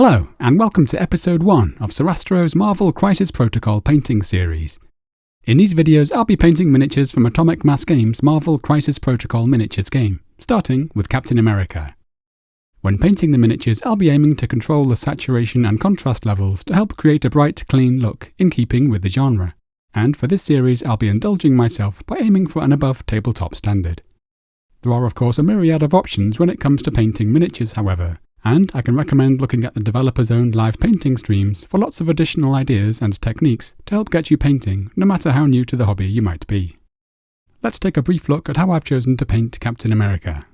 Hello, and welcome to Episode 1 of Sorastro's Marvel Crisis Protocol painting series. In these videos, I'll be painting miniatures from Atomic Mass Games' Marvel Crisis Protocol miniatures game, starting with Captain America. When painting the miniatures, I'll be aiming to control the saturation and contrast levels to help create a bright, clean look in keeping with the genre. And for this series, I'll be indulging myself by aiming for an above tabletop standard. There are of course a myriad of options when it comes to painting miniatures, however, and I can recommend looking at the developer's own live painting streams for lots of additional ideas and techniques to help get you painting, no matter how new to the hobby you might be. Let's take a brief look at how I've chosen to paint Captain America.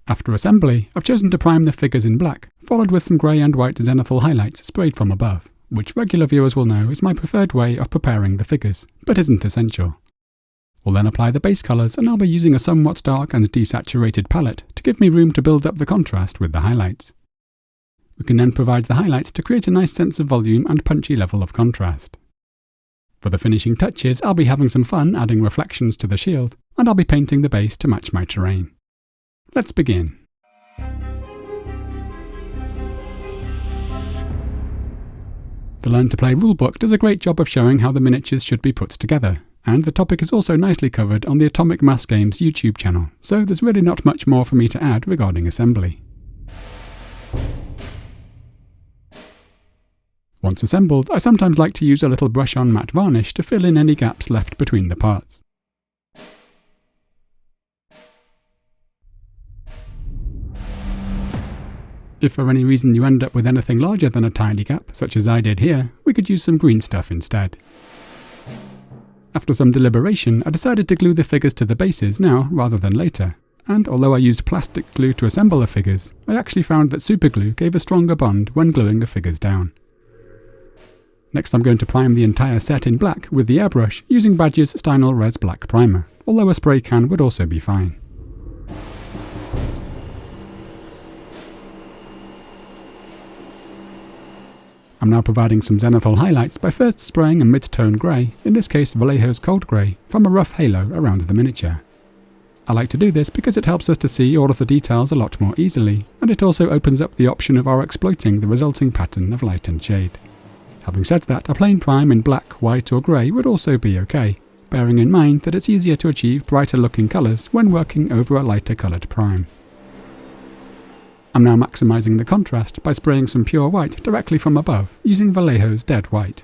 After assembly, I've chosen to prime the figures in black, followed with some grey and white zenithal highlights sprayed from above, which regular viewers will know is my preferred way of preparing the figures, but isn't essential. We'll then apply the base colours, and I'll be using a somewhat dark and desaturated palette to give me room to build up the contrast with the highlights. We can then provide the highlights to create a nice sense of volume and punchy level of contrast. For the finishing touches, I'll be having some fun adding reflections to the shield, and I'll be painting the base to match my terrain. Let's begin. The Learn to Play rulebook does a great job of showing how the miniatures should be put together, and the topic is also nicely covered on the Atomic Mass Games YouTube channel, so there's really not much more for me to add regarding assembly. Once assembled, I sometimes like to use a little brush-on matte varnish to fill in any gaps left between the parts. If for any reason you end up with anything larger than a tiny gap, such as I did here, we could use some green stuff instead. After some deliberation, I decided to glue the figures to the bases now rather than later, and although I used plastic glue to assemble the figures, I actually found that superglue gave a stronger bond when gluing the figures down. Next I'm going to prime the entire set in black with the airbrush using Badger's Stynel Res Black Primer, although a spray can would also be fine. I'm now providing some zenithal highlights by first spraying a mid-tone grey, in this case Vallejo's Cold Grey, from a rough halo around the miniature. I like to do this because it helps us to see all of the details a lot more easily, and it also opens up the option of our exploiting the resulting pattern of light and shade. Having said that, a plain prime in black, white or grey would also be okay, bearing in mind that it's easier to achieve brighter looking colours when working over a lighter coloured prime. I'm now maximising the contrast by spraying some pure white directly from above, using Vallejo's Dead White.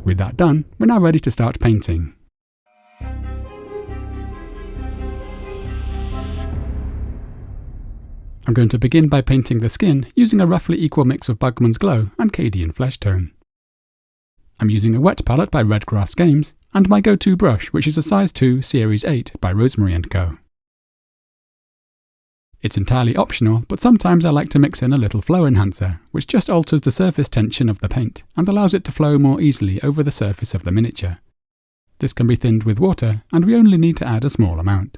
With that done, we're now ready to start painting. I'm going to begin by painting the skin using a roughly equal mix of Bugman's Glow and Cadian Fleshtone. I'm using a wet palette by Redgrass Games, and my go-to brush, which is a size 2 Series 8 by Rosemary & Co. It's entirely optional, but sometimes I like to mix in a little flow enhancer, which just alters the surface tension of the paint and allows it to flow more easily over the surface of the miniature. This can be thinned with water, and we only need to add a small amount.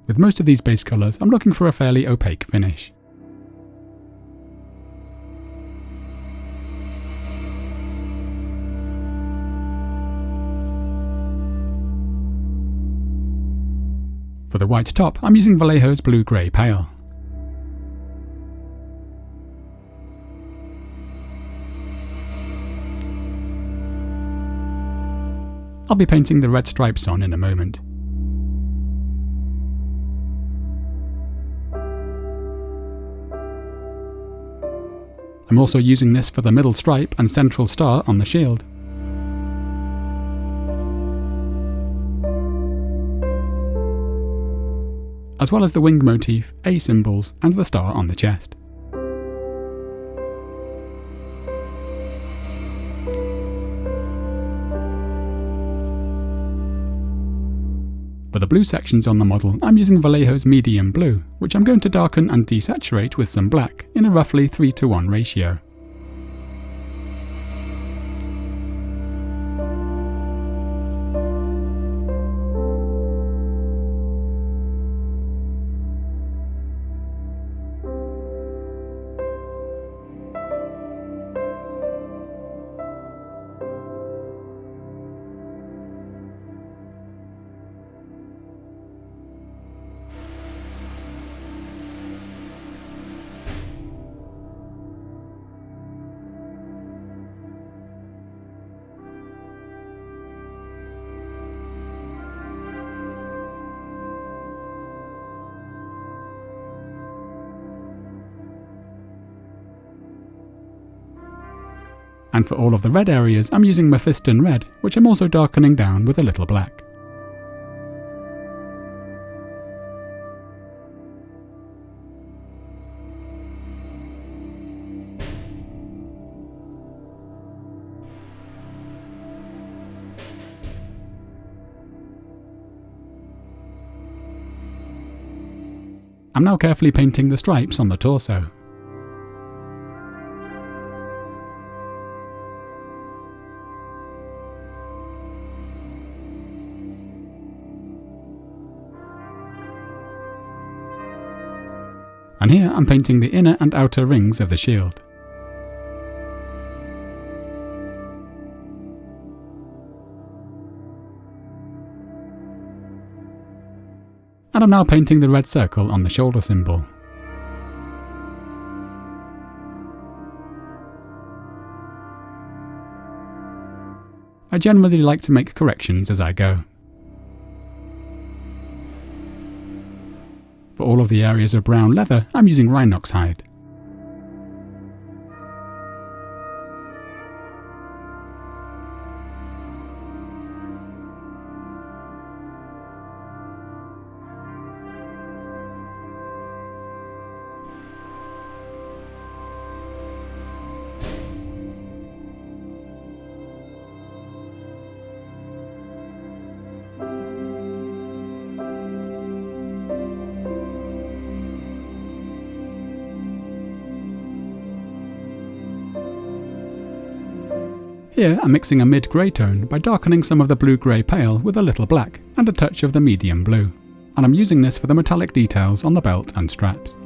With most of these base colours, I'm looking for a fairly opaque finish. For the white top, I'm using Vallejo's Blue-Grey Pale. I'll be painting the red stripes on in a moment. I'm also using this for the middle stripe and central star on the shield. As well as the wing motif, A symbols, and the star on the chest. For the blue sections on the model, I'm using Vallejo's Medium Blue, which I'm going to darken and desaturate with some black in a roughly 3:1 ratio. And for all of the red areas, I'm using Mephiston Red, which I'm also darkening down with a little black. I'm now carefully painting the stripes on the torso. And here I'm painting the inner and outer rings of the shield. And I'm now painting the red circle on the shoulder symbol. I generally like to make corrections as I go. For all of the areas of brown leather, I'm using Rhinox Hide. Here I'm mixing a mid-grey tone by darkening some of the blue-grey pale with a little black and a touch of the medium blue, and I'm using this for the metallic details on the belt and straps.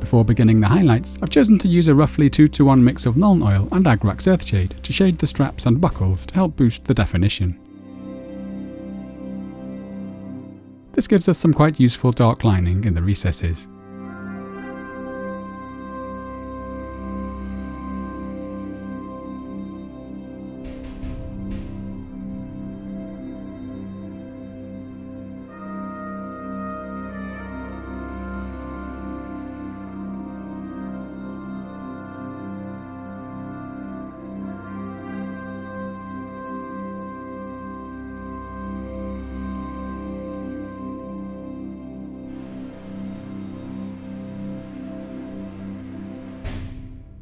Before beginning the highlights, I've chosen to use a roughly 2:1 mix of Nuln Oil and Agrax Earthshade to shade the straps and buckles to help boost the definition. This gives us some quite useful dark lining in the recesses.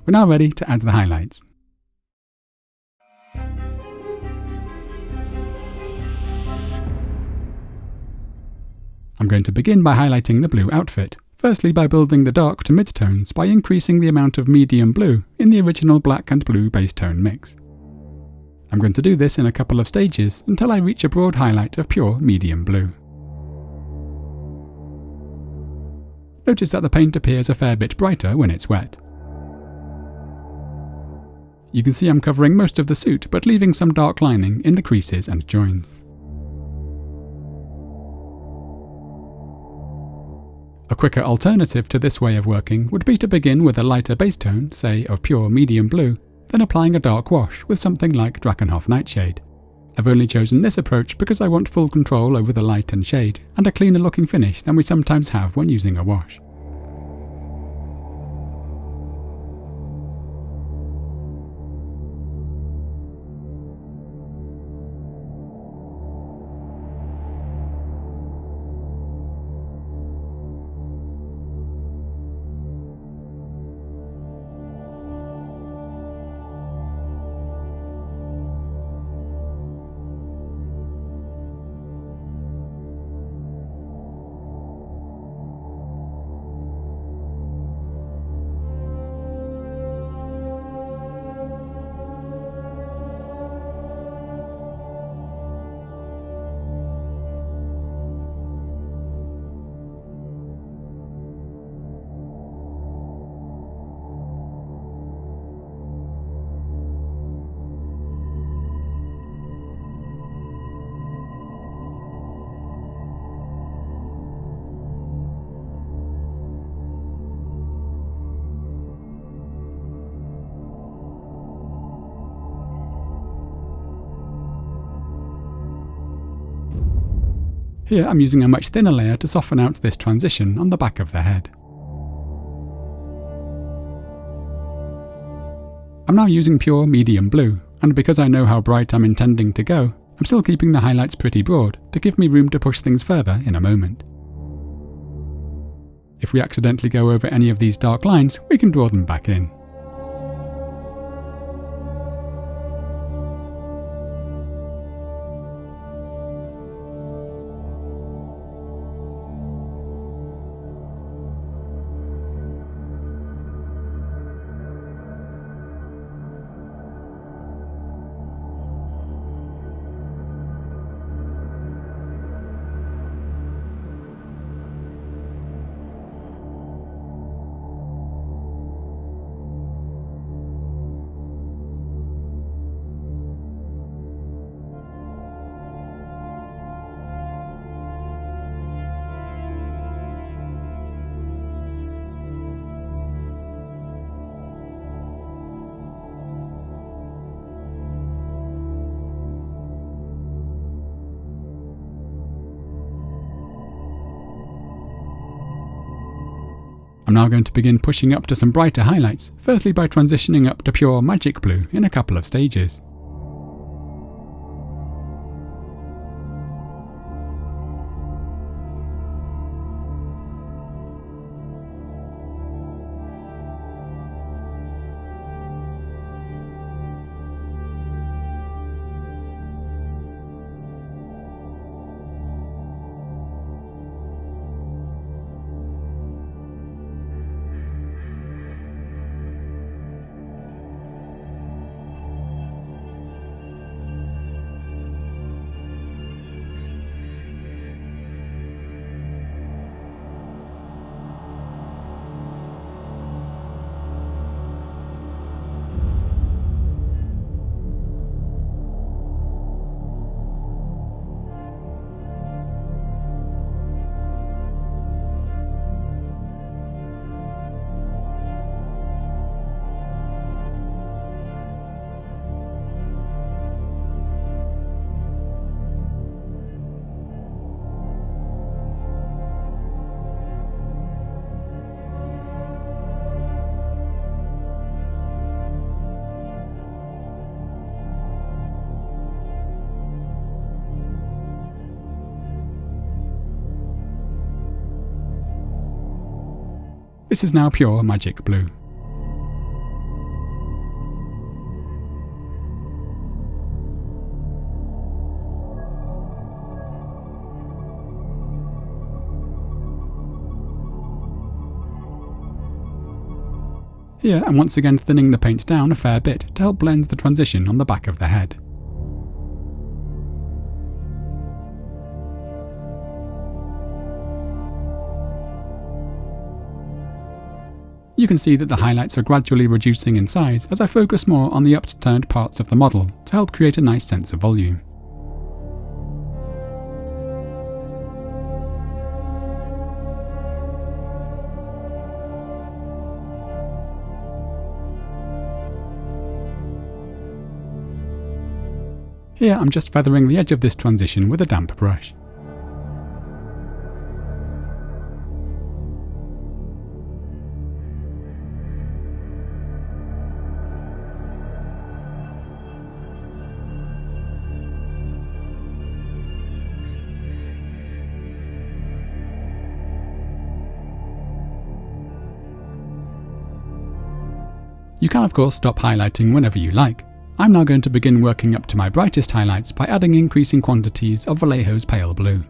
We're now ready to add the highlights. I'm going to begin by highlighting the blue outfit, firstly by building the dark to mid-tones by increasing the amount of medium blue in the original black and blue base tone mix. I'm going to do this in a couple of stages until I reach a broad highlight of pure medium blue. Notice that the paint appears a fair bit brighter when it's wet. You can see I'm covering most of the suit, but leaving some dark lining in the creases and joins. A quicker alternative to this way of working would be to begin with a lighter base tone, say of pure medium blue, then applying a dark wash with something like Drakenhof Nightshade. I've only chosen this approach because I want full control over the light and shade, and a cleaner looking finish than we sometimes have when using a wash. Here I'm using a much thinner layer to soften out this transition on the back of the head. I'm now using pure medium blue, and because I know how bright I'm intending to go, I'm still keeping the highlights pretty broad to give me room to push things further in a moment. If we accidentally go over any of these dark lines, we can draw them back in. I'm now going to begin pushing up to some brighter highlights, firstly by transitioning up to pure magic blue in a couple of stages. This is now pure magic blue. Here I'm once again thinning the paint down a fair bit to help blend the transition on the back of the head. You can see that the highlights are gradually reducing in size as I focus more on the upturned parts of the model to help create a nice sense of volume. Here I'm just feathering the edge of this transition with a damp brush. You can of course stop highlighting whenever you like. I'm now going to begin working up to my brightest highlights by adding increasing quantities of Vallejo's pale blue.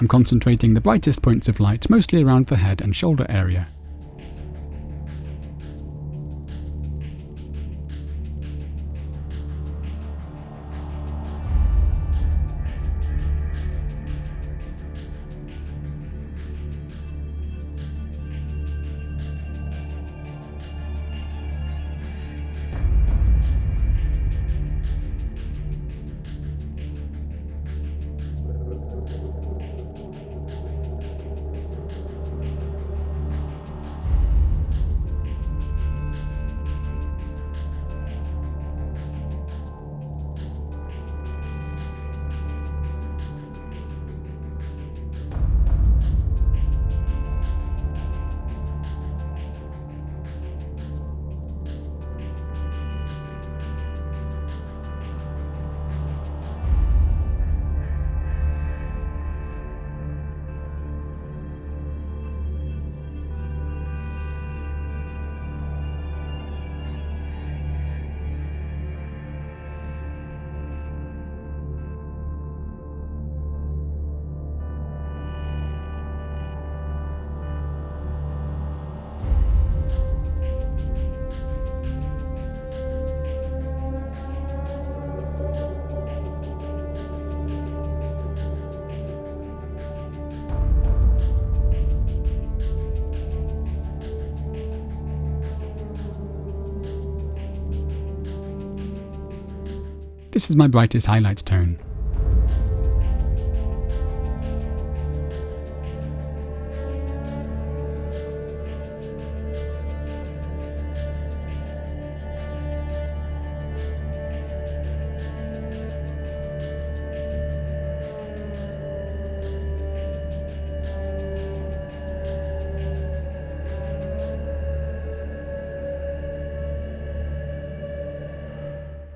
I'm concentrating the brightest points of light mostly around the head and shoulder area. This is my brightest highlights tone.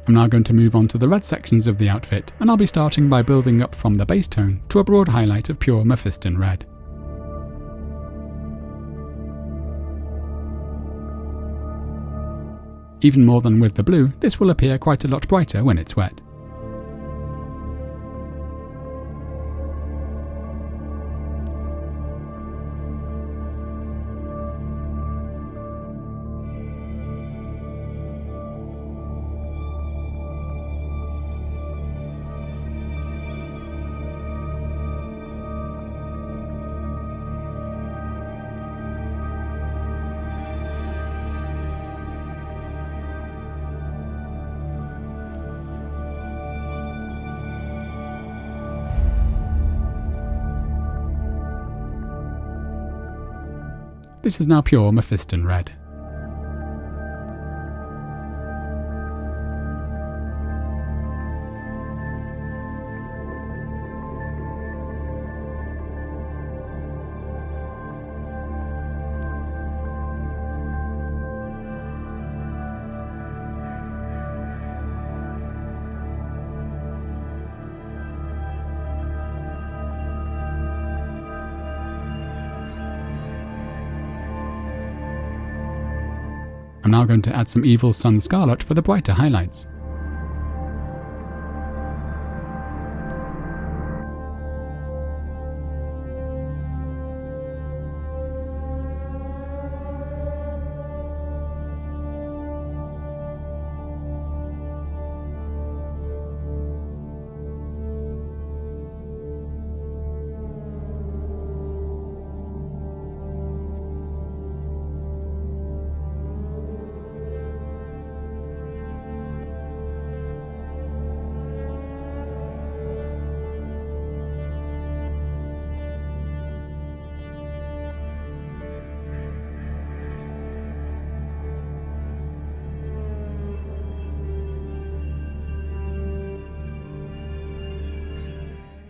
I'm now going to move on to the red sections of the outfit, and I'll be starting by building up from the base tone to a broad highlight of pure Mephiston Red. Even more than with the blue, this will appear quite a lot brighter when it's wet. This is now pure Mephiston Red. I'm now going to add some Evil Sunz Scarlet for the brighter highlights.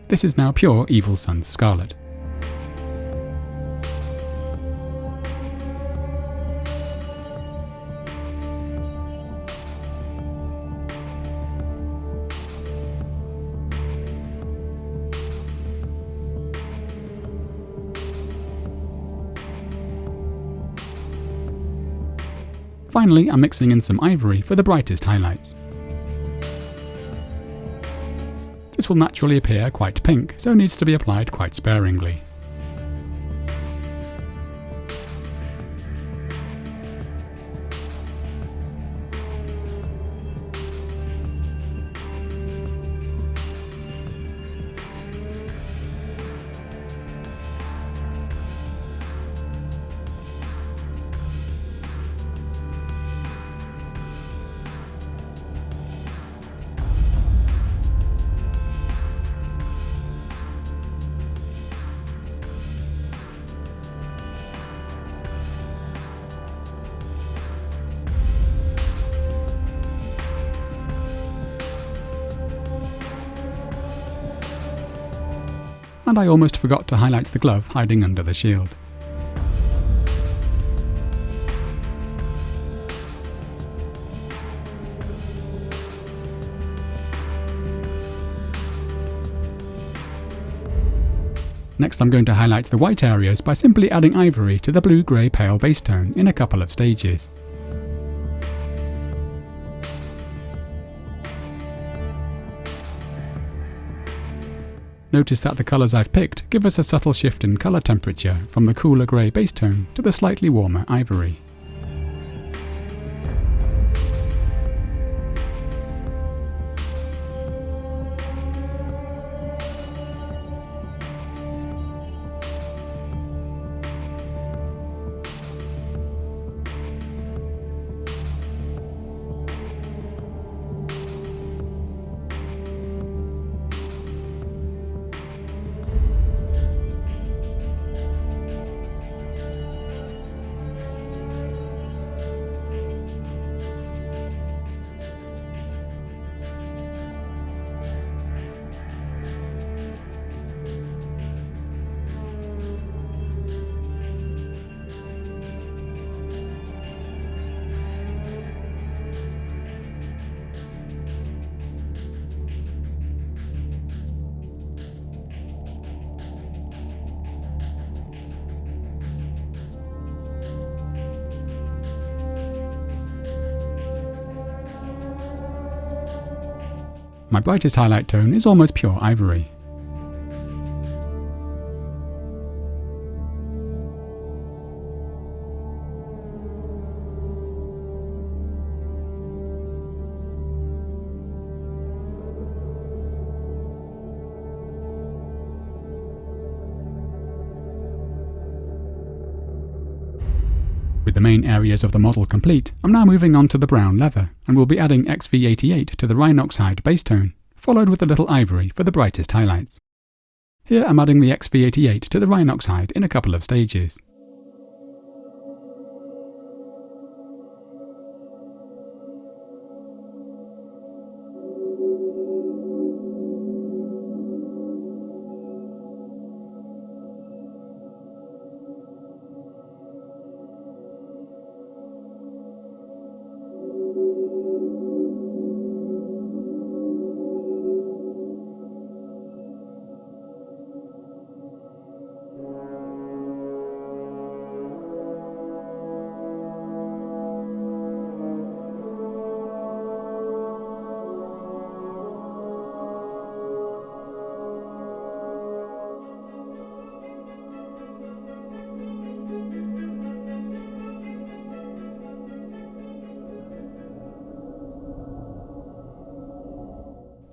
This is now pure Evil Sunz Scarlet. Finally, I'm mixing in some Ivory for the brightest highlights. This will naturally appear quite pink, so needs to be applied quite sparingly. And I almost forgot to highlight the glove hiding under the shield. Next I'm going to highlight the white areas by simply adding Ivory to the blue-grey pale base tone in a couple of stages. Notice that the colours I've picked give us a subtle shift in colour temperature from the cooler grey base tone to the slightly warmer Ivory. My brightest highlight tone is almost pure Ivory. With the main areas of the model complete, I'm now moving on to the brown leather, and will be adding XV88 to the Rhinox Hide base tone, followed with a little Ivory for the brightest highlights. Here I'm adding the XV88 to the Rhinox Hide in a couple of stages.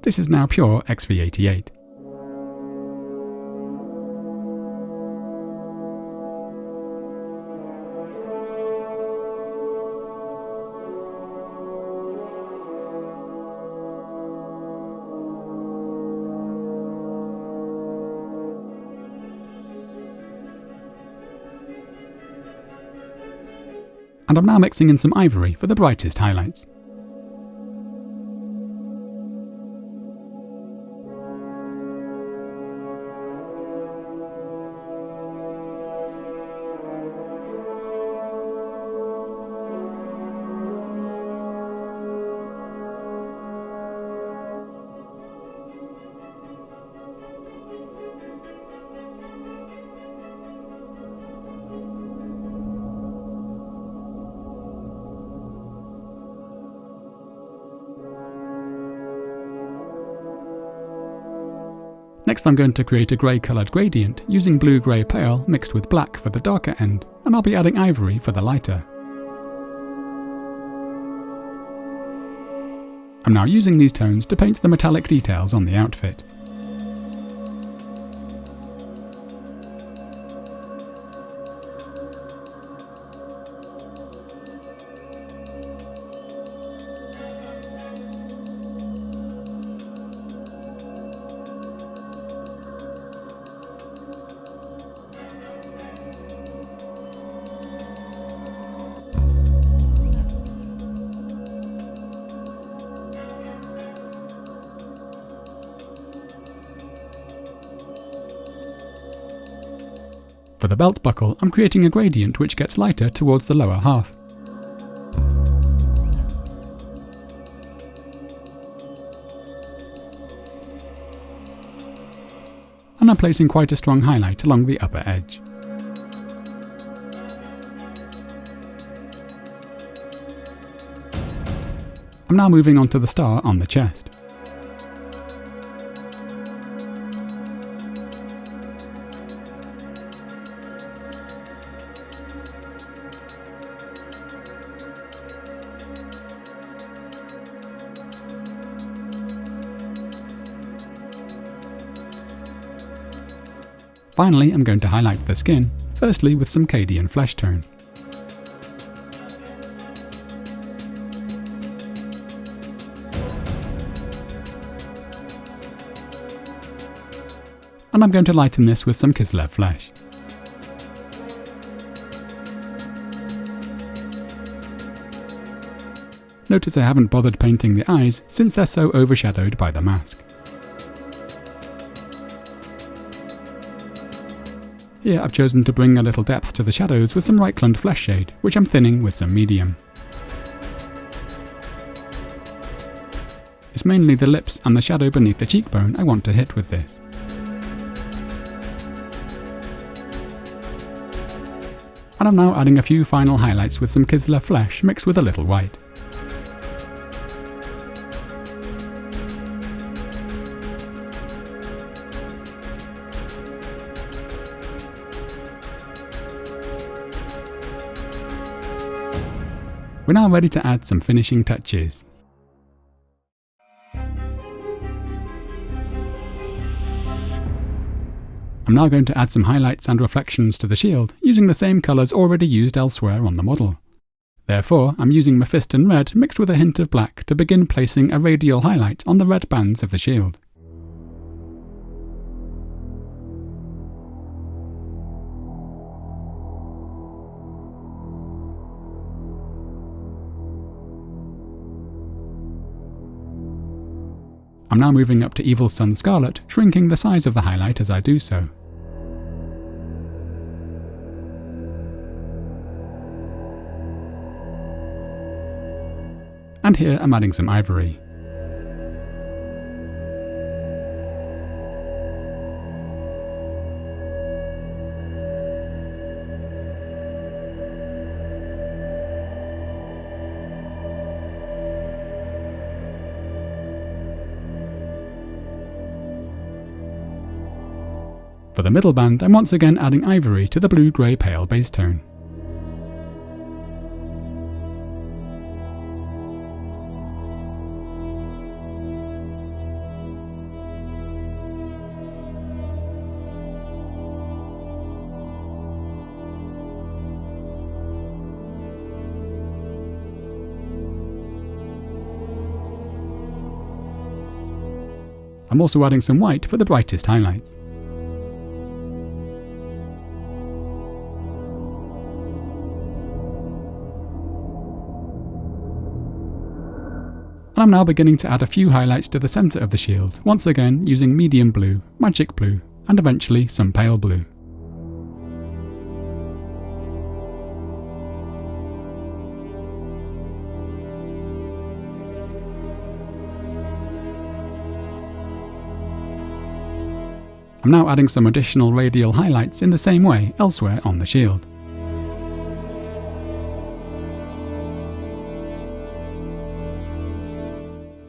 This is now pure XV88. And I'm now mixing in some Ivory for the brightest highlights. Next I'm going to create a grey coloured gradient using blue-grey pale mixed with black for the darker end, and I'll be adding ivory for the lighter. I'm now using these tones to paint the metallic details on the outfit. For the belt buckle, I'm creating a gradient which gets lighter towards the lower half. And I'm placing quite a strong highlight along the upper edge. I'm now moving on to the star on the chest. Finally, I'm going to highlight the skin, firstly with some Cadian Fleshtone. And I'm going to lighten this with some Kislev Flesh. Notice I haven't bothered painting the eyes since they're so overshadowed by the mask. Here I've chosen to bring a little depth to the shadows with some Reikland Fleshshade, which I'm thinning with some medium. It's mainly the lips and the shadow beneath the cheekbone I want to hit with this. And I'm now adding a few final highlights with some Kislev Flesh mixed with a little white. We're now ready to add some finishing touches. I'm now going to add some highlights and reflections to the shield using the same colours already used elsewhere on the model. Therefore, I'm using Mephiston Red mixed with a hint of black to begin placing a radial highlight on the red bands of the shield. I'm now moving up to Evil Sunz Scarlet, shrinking the size of the highlight as I do so. And here I'm adding some ivory. For the middle band, I'm once again adding ivory to the blue-grey pale base tone. I'm also adding some white for the brightest highlights. And I'm now beginning to add a few highlights to the centre of the shield, once again using medium blue, magic blue, and eventually some pale blue. I'm now adding some additional radial highlights in the same way elsewhere on the shield.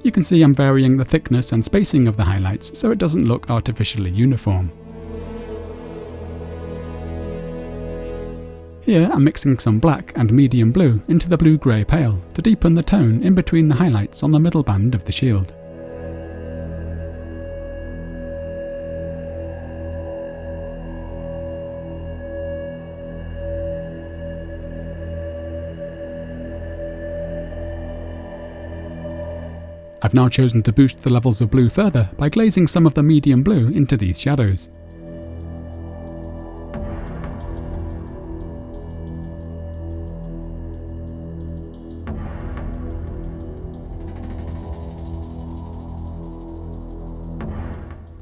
You can see I'm varying the thickness and spacing of the highlights so it doesn't look artificially uniform. Here I'm mixing some black and medium blue into the blue-grey pale to deepen the tone in between the highlights on the middle band of the shield. I've now chosen to boost the levels of blue further by glazing some of the medium blue into these shadows.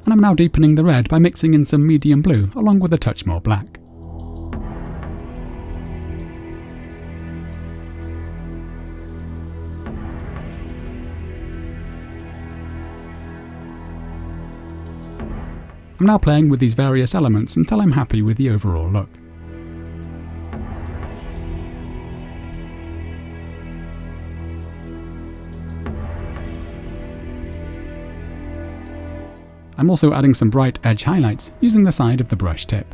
And I'm now deepening the red by mixing in some medium blue along with a touch more black. I'm now playing with these various elements until I'm happy with the overall look. I'm also adding some bright edge highlights using the side of the brush tip.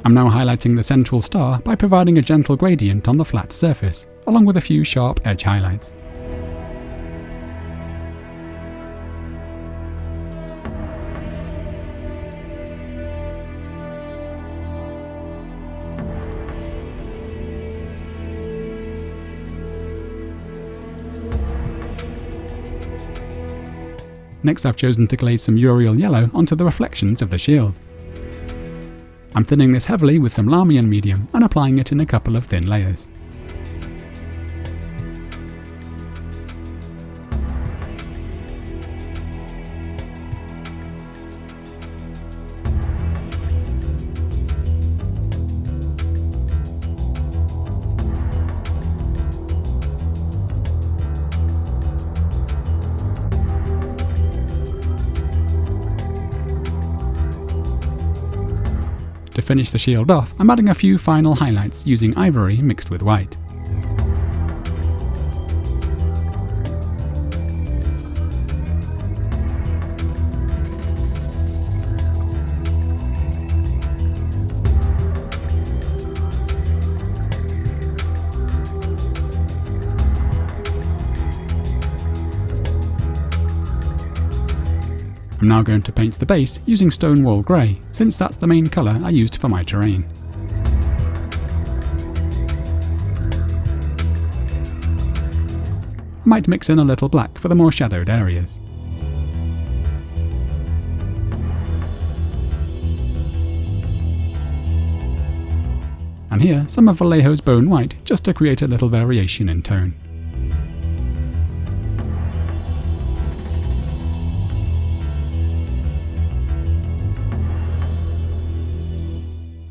I'm now highlighting the central star by providing a gentle gradient on the flat surface, along with a few sharp edge highlights. Next I've chosen to glaze some Yriel Yellow onto the reflections of the shield. I'm thinning this heavily with some Larmian medium and applying it in a couple of thin layers. To finish the shield off, I'm adding a few final highlights using Ivory mixed with white. I'm now going to paint the base using Stonewall Grey, since that's the main colour I used for my terrain. I might mix in a little black for the more shadowed areas. And here, some of Vallejo's Bonewhite, just to create a little variation in tone.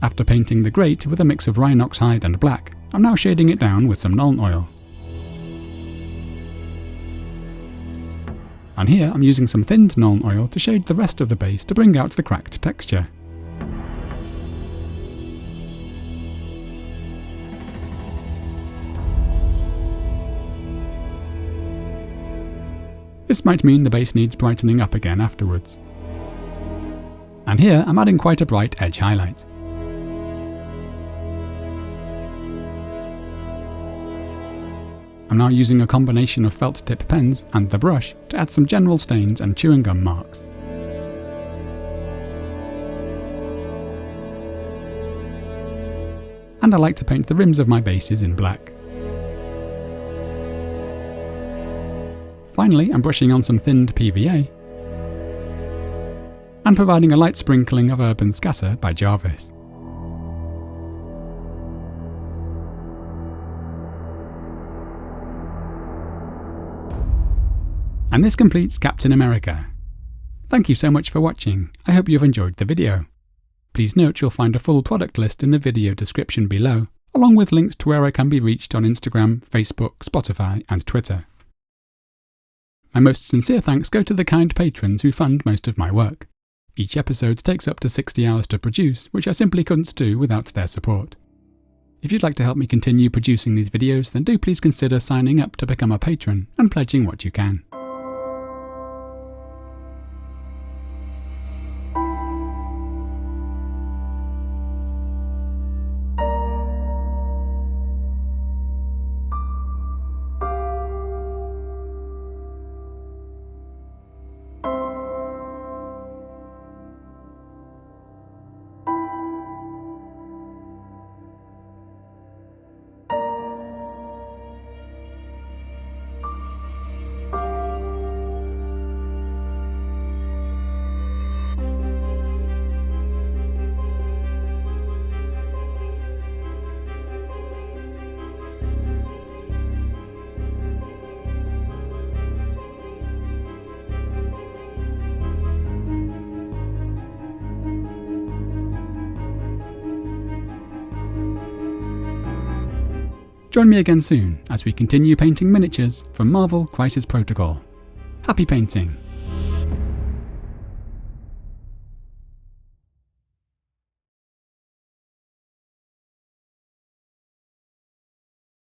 After painting the grate with a mix of Rhinox Hide and black, I'm now shading it down with some Nuln Oil. And here I'm using some thinned Nuln Oil to shade the rest of the base to bring out the cracked texture. This might mean the base needs brightening up again afterwards. And here I'm adding quite a bright edge highlight. I'm now using a combination of felt tip pens and the brush to add some general stains and chewing gum marks. And I like to paint the rims of my bases in black. Finally, I'm brushing on some thinned PVA and providing a light sprinkling of Urban Scatter by Jarvis. And this completes Captain America. Thank you so much for watching. I hope you've enjoyed the video. Please note you'll find a full product list in the video description below, along with links to where I can be reached on Instagram, Facebook, Spotify and Twitter. My most sincere thanks go to the kind patrons who fund most of my work. Each episode takes up to 60 hours to produce, which I simply couldn't do without their support. If you'd like to help me continue producing these videos, then do please consider signing up to become a patron and pledging what you can. Join me again soon as we continue painting miniatures from Marvel Crisis Protocol. Happy painting!